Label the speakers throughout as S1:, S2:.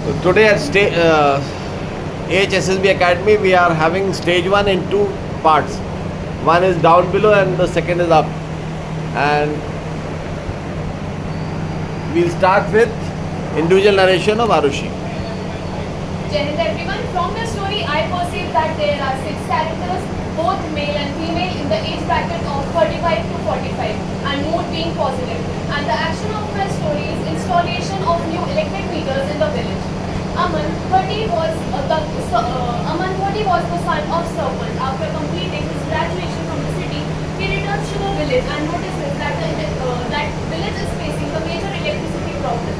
S1: Today at AHSSB Academy, we are having stage 1 in two parts. One is down below and the second is up. And we'll start with individual narration of Arushi.
S2: Jai Hind everyone. From the story, I perceive that there are 6 characters, both male and female, in the age bracket of 35 to 45, and mood being positive. And the action of my story is installation of new electric meters in the village. Aman, 30 was the son of servant. After completing his graduation from the city, he returns to the village and notices that that village is facing a major electricity problem.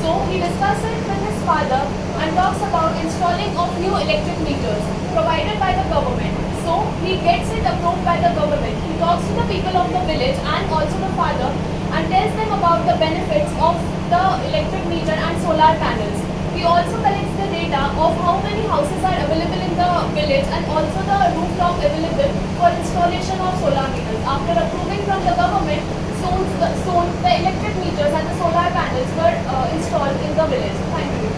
S2: So he discusses it with his father and talks about installing of new electric meters provided by the government. So he gets it approved by the government. He talks to the people of the village and also the father and tells them about the benefits of the electric meter and solar panels. He also collects the data of how many houses are available in the village and also the rooftop available for installation of solar meters. After approving from the government, soon the electric meters and the solar panels were installed in the village. Thank you.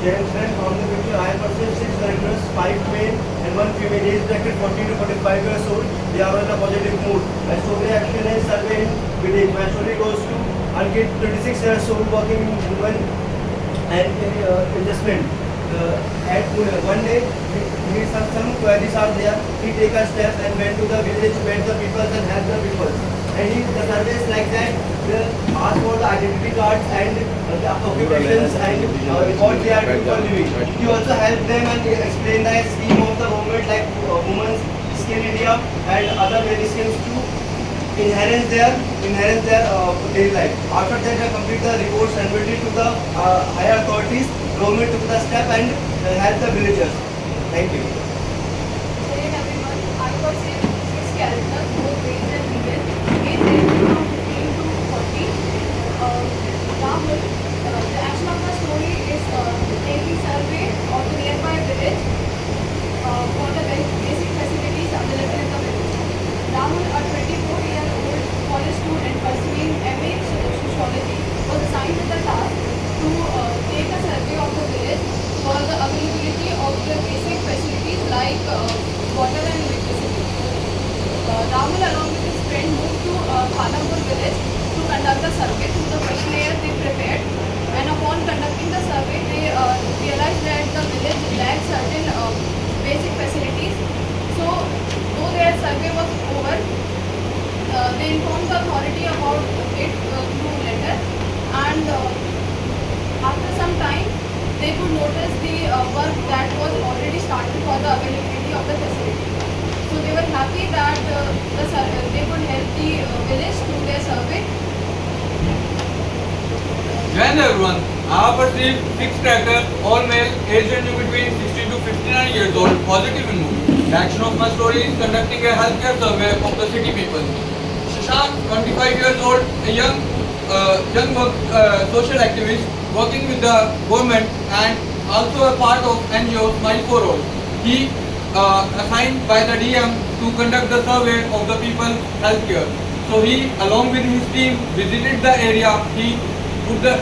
S3: James friend, from the picture I perceive 6 characters, 5 male and 1 female, age bracket 40 to 45 years old. They are in a positive mood. My story action is survey in village. My story goes to Ankit, 26 years old, working in women and investment. At one day, he some queries are there. He take a step and went to the village, met the people and help the people. And the survey is like that. Ask for the identity cards and the occupations and what they are doing for living. He also helped them and explained the scheme of the government like Women's Skill India and other many schemes to enhance their daily life. After that, they complete the reports and submitted to the higher authorities. Government took the step and helped the villagers. Thank you.
S2: Hey everyone, I was in 6 characters, both male and female, age ranging from 15 to 40. Rahul, the action of the story is taking survey of the nearby village for the basic facilities available in the village. Rahul, a 24-year-old college student pursuing MA Sociology, was assigned with the task to take a survey of the village for the availability of the basic facilities like water and electricity. Rahul along with his friend moved to Khanampur village to conduct the survey through the questionnaire they prepared, and upon conducting the survey they realized that the village lacked certain basic facilities. So though their survey was over, they informed the authority about it through letter, and after some time they could notice the work that was already started for the availability of the facility. So they were happy that they could help the village through their survey.
S4: Join everyone. I have perceived 6 trackers, all male, age ranging between 60 to 59 years old, positive in mood. The action of my story is conducting a healthcare survey of the city people. Shashank, 25 years old, a young social activist working with the government and also a part of NGO Smile for All. He assigned by the DM to conduct the survey of the people's healthcare. So he, along with his team, visited the area. He put the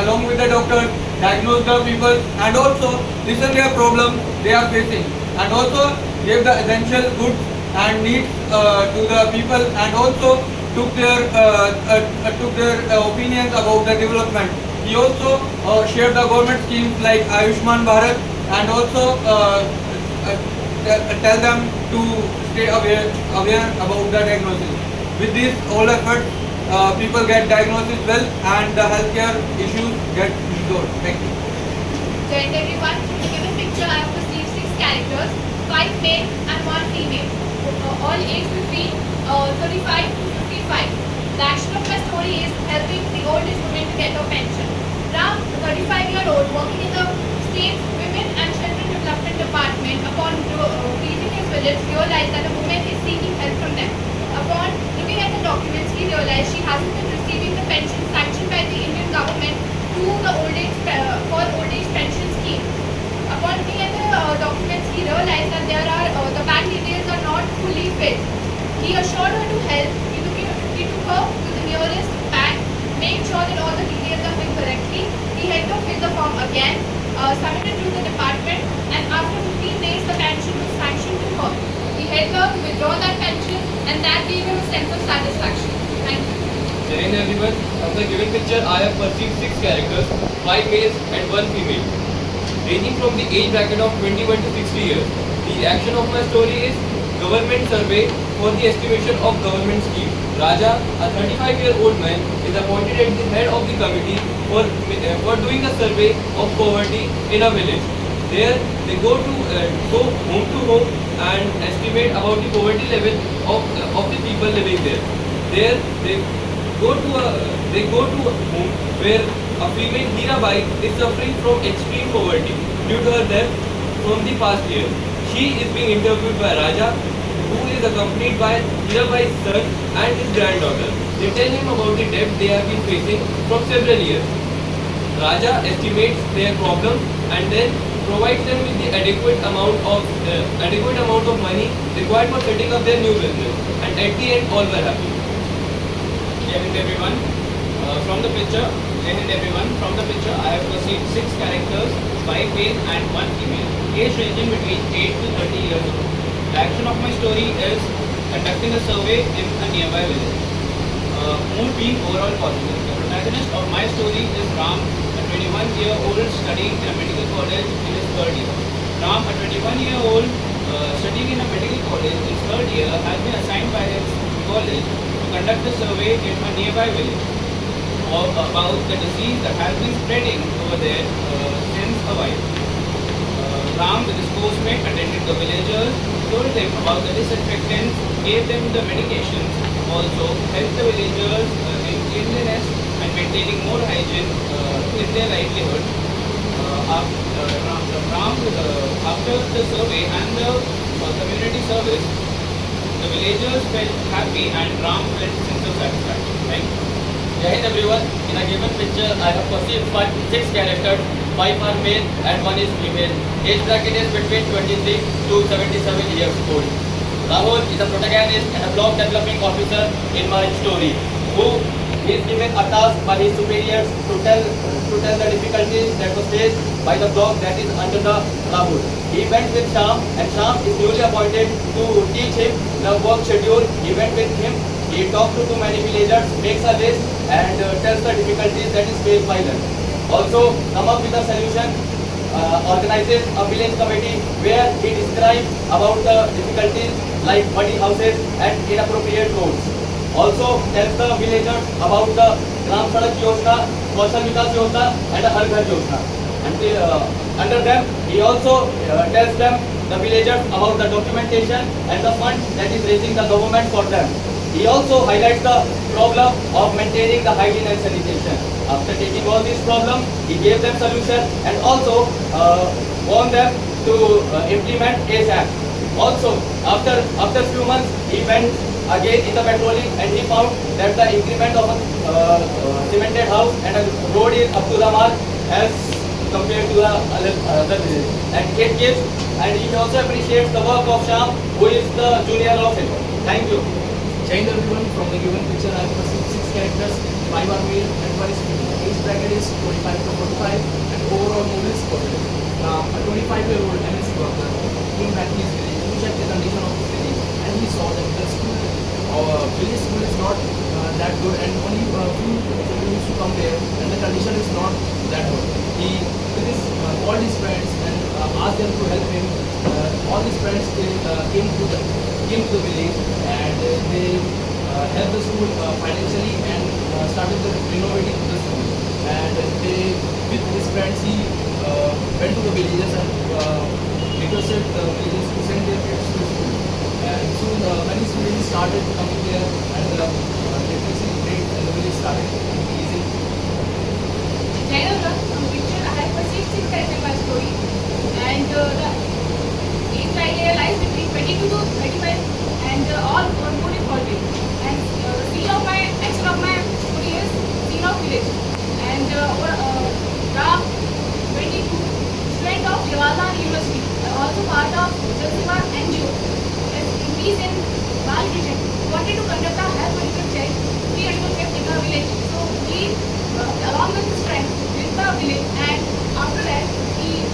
S4: along with the doctor, diagnosed the people and also listened their problems they are facing, and also gave the essential goods and needs to the people, and also took their opinions about the development. He also shared the government schemes like Ayushman Bharat, and also tell them to stay aware about the diagnosis. With these all efforts, people get diagnosis well and the healthcare issues get resolved. Thank you.
S2: Join everyone. In the given picture, I have received 6 characters, 5 male and 1 female, all aged between 35 to 55. The action of my story is helping the old age women to get a pension. Ram, the 35-year-old, working in the State Women and Children Development Department, upon reaching his village, realized that a woman is seeking help from them. Upon looking at the documents, he realized she hasn't been receiving the pension sanctioned by the Indian government to the old age pension scheme. Upon looking at the documents, he realized that the bank details are not fully filled. He assured her to help. He took her to the nearest bank, made sure that all the details are filled correctly. He helped her fill the form again submitted to the department, and after 15 days the pension was sanctioned to her. He helped her to withdraw that pension, and that gave him a sense of satisfaction. Thank you.
S5: Jai Hind everyone. From the given picture, I have perceived 6 characters, 5 males and 1 female, ranging from the age bracket of 21 to 60 years. The action of my story is government survey for the estimation of government scheme. Raja, a 35-year-old man, is appointed as the head of the committee for doing a survey of poverty in a village. There, they go home to home and estimate about the poverty level of the people living there. There, they go to a home where a female Hirabai is suffering from extreme poverty due to her death from the past year. She is being interviewed by Raja, who is accompanied by Hirabai's son and his granddaughter. They tell him about the debt they have been facing from several years. Raja estimates their problem and then provides them with the adequate amount of money required for setting up their new business. And at the end, all were happy.
S6: Jai Hind everyone. From the picture, I have perceived 6 characters, 5 male and 1 female, age ranging between 8 to 30 years old. The action of my story is conducting a survey in a nearby village. Mood being overall positive. The protagonist of my story is Ram, a 21-year-old studying in a medical college in his 3rd year. Ram, a 21-year-old studying in a medical college in his 3rd year, has been assigned by his college to conduct a survey in a nearby village about the disease that has been spreading over there since a while. Ram, with his coursemate, attended the villagers, told them about the disinfectants, gave them the medications, also helped the villagers in cleanliness and maintaining more hygiene in their livelihood. After the survey and the community service, the villagers felt happy and Ram felt sense of satisfaction. Thank you.
S5: Jai Hind everyone. In a given picture, I have perceived 6 characters, 5 are male and 1 is female. Age bracket is between 23 to 77 years old. Rahul is a protagonist and a block developing officer in my story, who is given a task by his superiors to tell the difficulties that were faced by the block that is under the Rahul. He went with Sham, and Sham is newly appointed to teach him the work schedule. He went with him. He talked to too many villagers, makes a list and tells the difficulties that is faced by them. Also, come up with a solution, organizes a village committee where he describes about the difficulties like muddy houses and inappropriate roads. Also, tells the villagers about the Gram Sadak Yojana, Kaushal Vikas Yojana and the Har Ghar Yojana. Under them, he also tells them, the villagers, about the documentation and the fund that is raising the government for them. He also highlights the problem of maintaining the hygiene and sanitation. After taking all these problems, he gave them solution and also warned them to implement ASAP. Also, after few months, he went again in the patrolling and he found that the increment of a cemented house and a road is up to the mark as compared to the other villages. And he also appreciates the work of Sham, who is the junior of him. Thank you.
S7: Jai Hind everyone. From the given picture, I have perceived 6 characters, 5 are male and 1 is female. Age bracket is 25 to 45 and overall mood is positive. Now, a 25-year-old MSc worker came back to his village to check the condition of his village, and he saw that the village school is not that good, and only few children used to come there, and the condition is not that good. He called his friends and asked them to help him. All his friends came to the village and they helped the school financially and started renovating the school. And with his friends, he went to the villages and requested the villagers to send their kids to school. And soon many students started coming there, and the literacy rate in the village started increasing.
S2: Jayananda, from picture I have perceived 6 characters in my story, and the age criteria lies between 22 to 35, and all mood is positive. And scene of my action of my story is scene of village, and Ram, 22, student of Jawaharlal University, also part of Jalsiman NGO, is increased in malnutrition, wanted to conduct a health monitoring check, free animal kept in the village. So he, along with his friends, went to the village, and after that he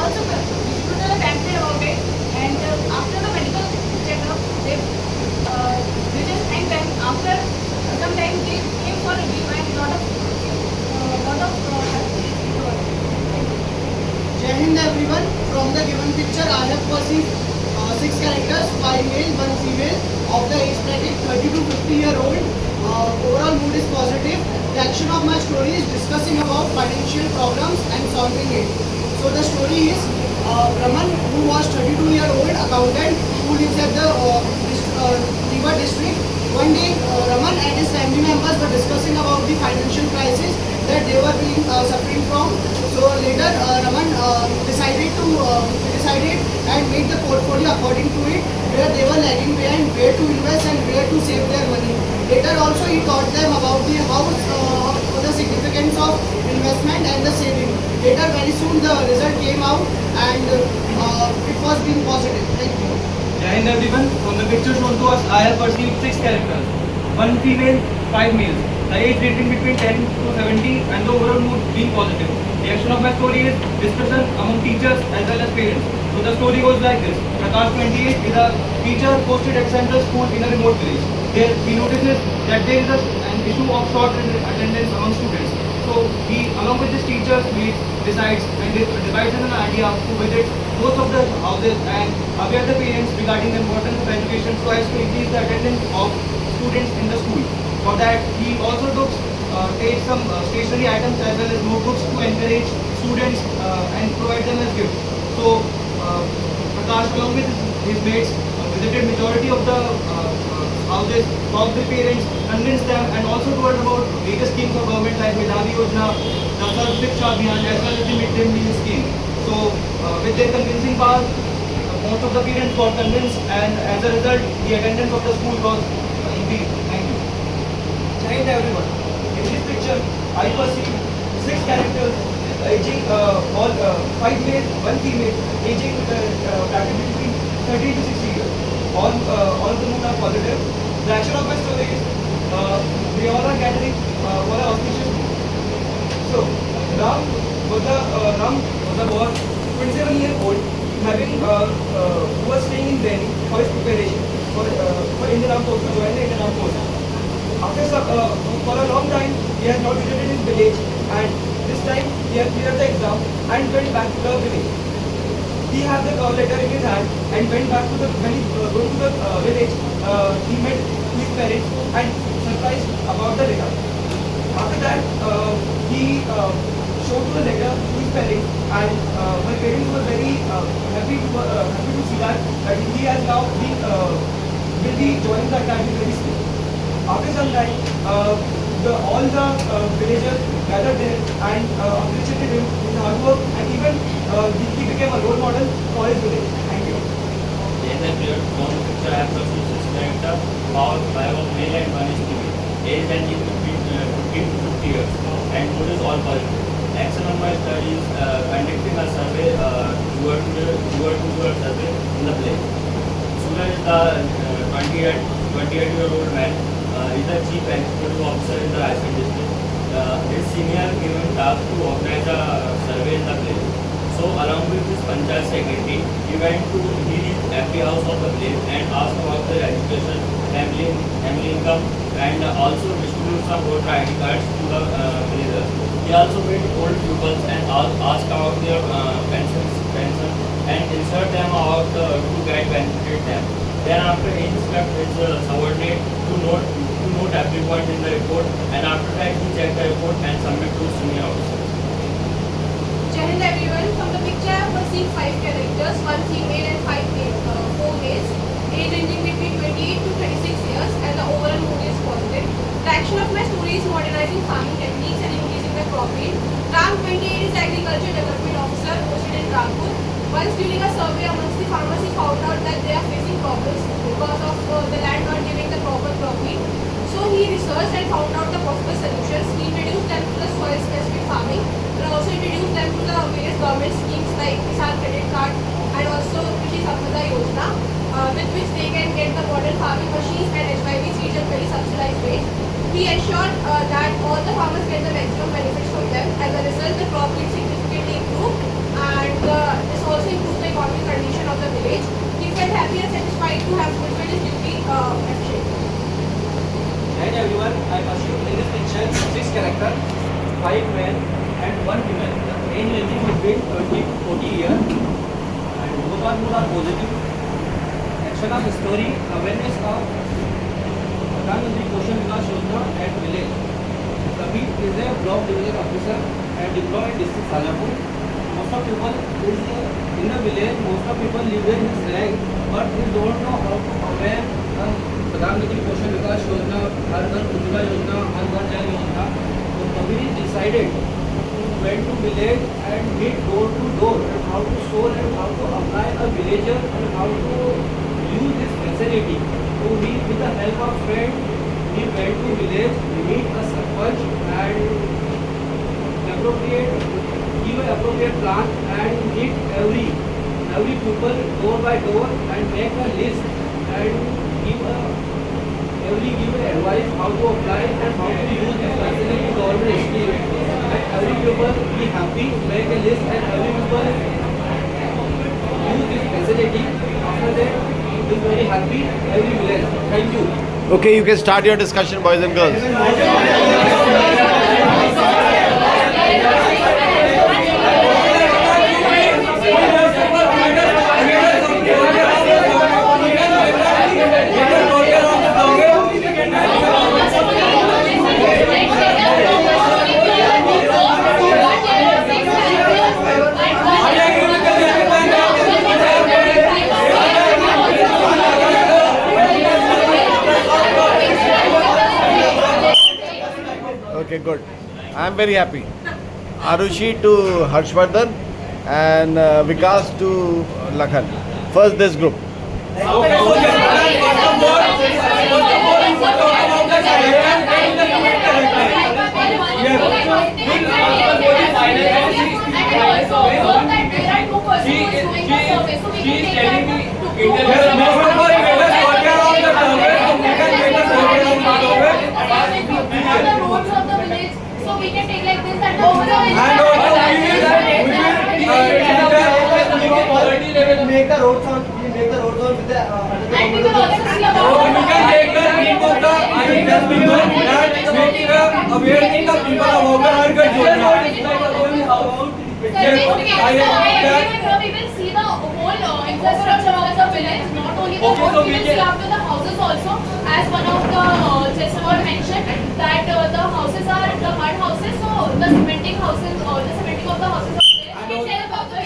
S2: also distributed a pamphlet about it, and after the medical checkup, they just and then after some time they came for review and lot of
S8: Jai Hind everyone. From the given picture, I have perceived 6 characters, 5 male, 1 female, of the age bracket 30 to 50-year-old. Overall mood is positive. The action of my story is discussing about financial problems and solving it. So the story is Raman, who was 32-year-old accountant who lives at the River district. One day, Raman and his family members were discussing about the financial crisis that they were being suffering from. So later, Raman decided and made the portfolio according to it, where they were lagging behind, where to invest and where to save their money. Later also, he taught them about the significance of investment and the saving. Later, very soon, the result came out and it was being positive. Thank you.
S6: Jai Hind everyone. From the picture shown to us, I have perceived 6 characters. 1 female, 5 males. The age ranging between 10 to 70 and the overall mood being positive. The action of my story is discussion among teachers as well as parents. So the story goes like this. Prakash 28 is a teacher posted at Central School in a remote village. There he notices that there is an issue of short attendance among students. So he, along with his teachers, decides an idea to visit most of the houses and aware the parents regarding the importance of education so as to increase the attendance of students in the school. For that, he also takes some stationery items as well as notebooks to encourage students and provide them as gifts. So Prakash, along with his mates, visited majority of the houses, talked with parents, convinced them, and also told about various schemes of government like Medhavi Yojana, the Sarv Shiksha Abhiyan, as well as the mid-day meal scheme. So, with their convincing power, most of the parents got convinced, and as a result, the attendance of the school was increased. Thank you.
S3: Jai Hind everyone. In this picture, I perceive 6 characters aging all 5 male, 1 female, aging bracket between 30 to 60 years. All of the mood are positive. The action of my story is they all are gathering for an auspicious mood. So Ram was a boy, 27-year-old, who was staying in Delhi for his preparation for Indian Armed Forces, to join the Indian Armed Forces. For a long time, he has not visited his village, and this time he has cleared the exam and went back to the village. He had the call letter in his hand and went back to the village. He met his parents and surprised about the letter. After that, he showed the letter to his parents, and my parents were very happy to see that he has now will be joining the academy very soon. After some time, all the villagers gathered there and appreciated him, his hard work, and even he became a role model for his village. Thank you.
S5: In the period from the picture, I have perceived 6 characters, powered by one male and 1 is female. Age ranging between 15 to 50 years, and mood is all positive. Action of my study is conducting a survey, survey in the place. Suraj is the 28-year-old man. Is the chief executive officer in the Raipur district. His senior given task to organize a survey in the place. So along with his panchayat secretary, he reached every house of the place and asked about their education, family income, and also distributed some voter ID cards to the villagers. He also met old pupils and asked about their pensions and insert them about to get benefit them. Then after he instructed his subordinate to note every point in the report, and after that he checked the report and submit to senior officer.
S2: Jai Hind everyone. From the picture, I have perceived 5 characters, 1 female and 4 males, age ranging between 28 to 36 years, and the overall mood is positive. The action of my story is modernizing farming techniques and increasing the profit. Ram 28 is the agriculture development officer posted in Kanpur. Once during a survey amongst the farmers, he found out that they are facing problems because of the land not giving the proper profit. So he researched and found out the possible solutions. He introduced them to the soil specific farming, and also introduced them to the various government schemes like Kisan Credit Card and also Krishi Sampada Yojana, with which they can get the modern farming machines and HYV seeds at very subsidized rate. He ensured that all the farmers get the maximum benefits from them. As a result, the crop yield significantly improved, and this
S6: everyone, I assume in this picture 6 characters, 5 men and 1 female. The age ranging between 20 to 40 years and both are positive. Action of story, awareness of Pradhan Mantri Koshan Vikas Yojana at village. Ravi is a block division officer and deployed in district Salapur. Most of people is in the village, most of people live in his rank, but they don't know how to aware प्रधानमंत्री पोषण विकास योजना, हर घर उज्ज्वला योजना, हर घर जल योजना. So Kabir decided to went to village and meet door to door and how to solve and how to apply a villager and how to use this facility. So he, with the help of friend, he went to village, meet a sarpanch and give an appropriate plan and meet every people door by door and make a list and give advice how to apply and how to use this facility government scheme. And every people be happy, make a list and every people use this facility. After that, be very happy, every village. Thank you.
S1: Okay, you can start your discussion, boys and girls. Okay, good. I am very happy. Arushi to Harshvardhan and Vikas to Lakhan. First this group.
S2: So we can take like this and
S3: Make the roads on with the
S2: and we will also see about we will see the whole infrastructure of the village, not only the roads, we will see after the houses also, as one of the gentlemen mentioned, that the houses are the mud houses, so the cementing houses or the cementing of the houses are there. We can tell about the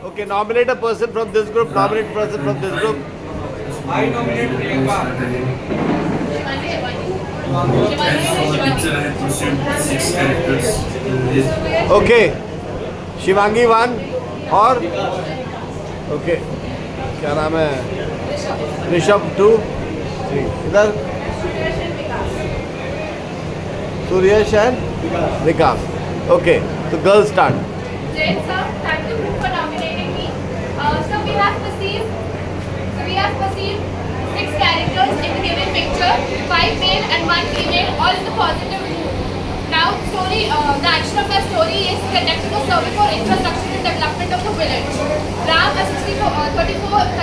S1: Okay, nominate a person from this group, nominate a person from this group.
S4: I nominate Priyanka.
S9: Six characters.
S1: Okay, Shivangi 1 और okay क्या नाम है ऋषभ 2 3 इधर Suresh and Vikas okay तो girls start
S2: Jane sir, thank you for nominating me. So we have perceived 6 characters in the given picture, 5 male and 1 female, all in the positive mood. Now story, the action of the story is conducting a survey for infrastructure and development of the village. Ram, a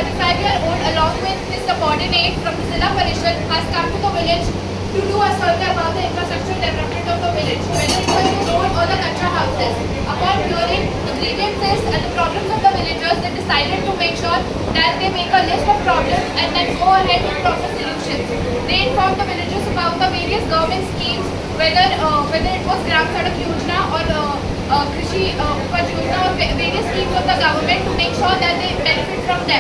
S2: 35-year-old along with his subordinate from the Zilla Parishad has come to the village to do a survey about the infrastructure development of the village, whether it was the road or the kacha houses. Upon hearing the grievances and the problems of the villagers, they decided to make sure that they make a list of problems and then go ahead with proper solutions. They informed the villagers about the various government schemes, whether it was Gram Sadak Yojana or Krishi Upaj Yojana or various schemes of the government, to make sure that they benefit from them.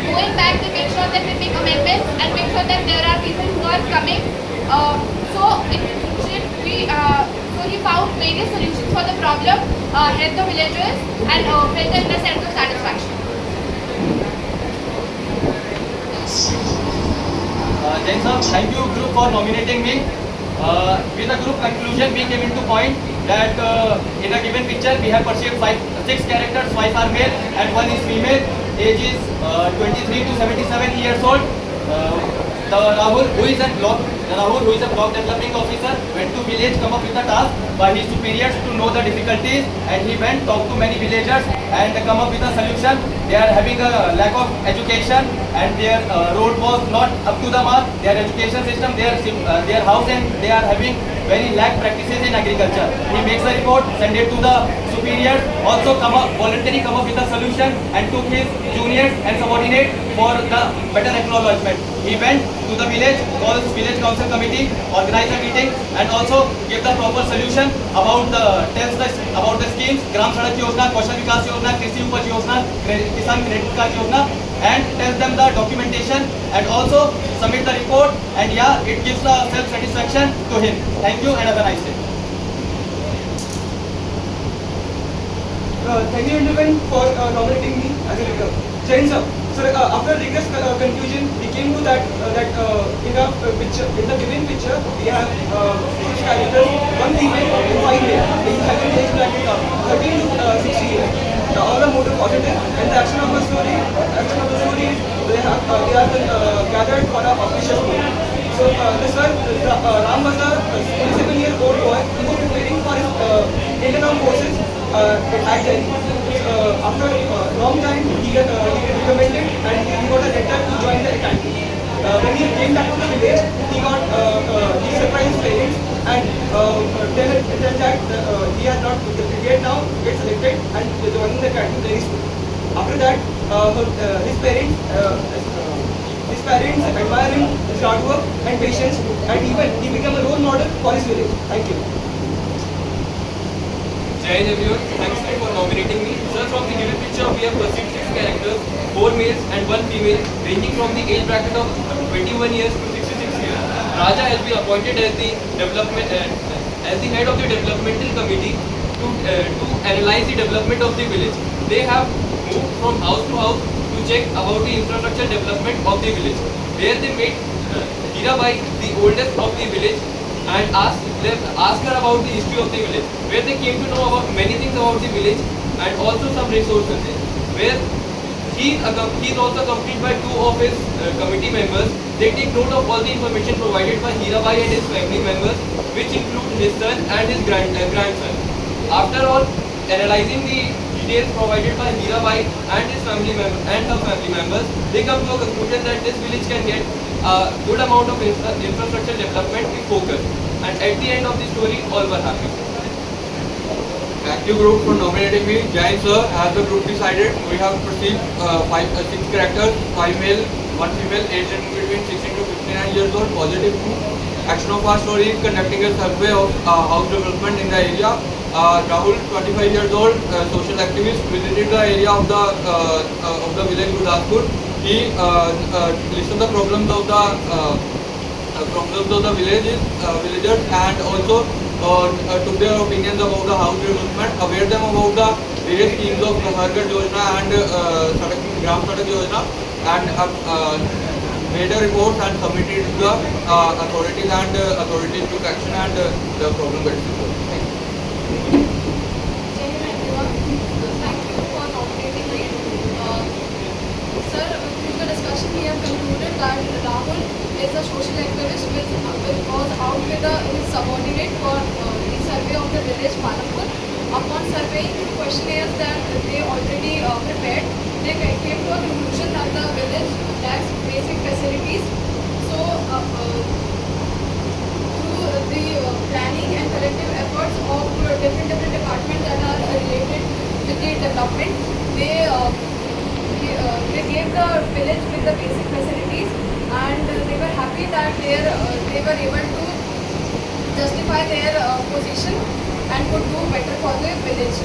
S2: Going back, they make sure that they make amendments and make sure that there are people who are coming. So in conclusion, he found various solutions for the problem, helped the villagers and felt them in a sense of satisfaction.
S5: Jain sir, thank you group for nominating me. With the group conclusion, we came into point that in a given picture we have perceived 6 characters, 5 are male and 1 is female. Age is 23 to 77 years old. Rahul, who is a block development officer, went to village, come up with a task by his superiors to know the difficulties, and he went, talked to many villagers and come up with a solution. They are having a lack of education and their road was not up to the mark. Their education system, their house, and they are having very lack practices in agriculture. He makes a report, send it to the superiors, also voluntarily come up with a solution and took his juniors and subordinates for the better acknowledgement. He went to the village, calls village council committee, organize a meeting and also give the proper solution about the schemes, Gram Sadak Yojana, Kaushal Vikas Yojana, Krishi Upaj Yojana, Kisan Credit Card Yojana, and tell them the documentation and also submit the report, and yeah, it gives a self-satisfaction to him. Thank you and have a nice day.
S10: Thank you everyone for nominating me as a leader. Jain sir. So after rigorous conclusion, we came to that in the given picture we have 6 characters, 1 female and 5 male. In having age bracket 13 to 60 years. All are motor positive, and the action of the story is they are gathered for a auspicious goal. So this one, Ram was a 27-year-old boy who was preparing for his Indian Armed Forces at Delhi. After a long time, he recommended and he got a letter to join the academy. When he came back to the village, he surprised his parents and tell that he has not yet now get selected and joining the academy very soon. After that, his parents admire him, his hard work and patience, and even he became a role model for his village. Thank you.
S6: Jai Hind everyone, thanks for nominating me. Sir, from the given picture we have perceived 6 characters, 4 males and 1 female, ranging from the age bracket of 21 years to 66 years. Raja has been appointed as the head of the developmental committee to analyze the development of the village. They have moved from house to house to check about the infrastructure development of the village. Where they met Hirabai, the oldest of the village, and asked her about the history of the village, where they came to know about many things about the village and also some resources, where he is also accompanied by 2 of his committee members. They take note of all the information provided by Hirabai and his family members, which include his son and his grandson. After all, analyzing the details provided by Hirabai and his family members, they come to a conclusion that this village can get a good amount of infrastructure development with focus. And at the end of the story, all were happy.
S4: Thank you group for nominating me. Jai Hind sir, as the group decided, we have perceived 6 characters, 5 male, 1 female, aged between 16 to 59 years old, positive. Action of our story is conducting a survey of house development in the area. Rahul, 25 years old, social activist, visited the area of the village Gurdaspur. He listened the problems of the villagers and also took their opinions about the house development, aware them about the various schemes of Harghar Yojana and Gram Sadak Yojana, and made a report and submitted to the authorities, and authorities took action and the problem got resolved. Thank you.
S2: Jai Hind everyone. Thank you for nominating me. Sir, through the discussion we have concluded that Rahul is a social activist which was out with his subordinate for the survey of the village Malapur. Upon surveying the questionnaires that they already prepared, they came to a conclusion that the village lacks basic facilities. So development. They gave the village with the basic facilities, and they were happy that they were able to justify their position and could do better for the village.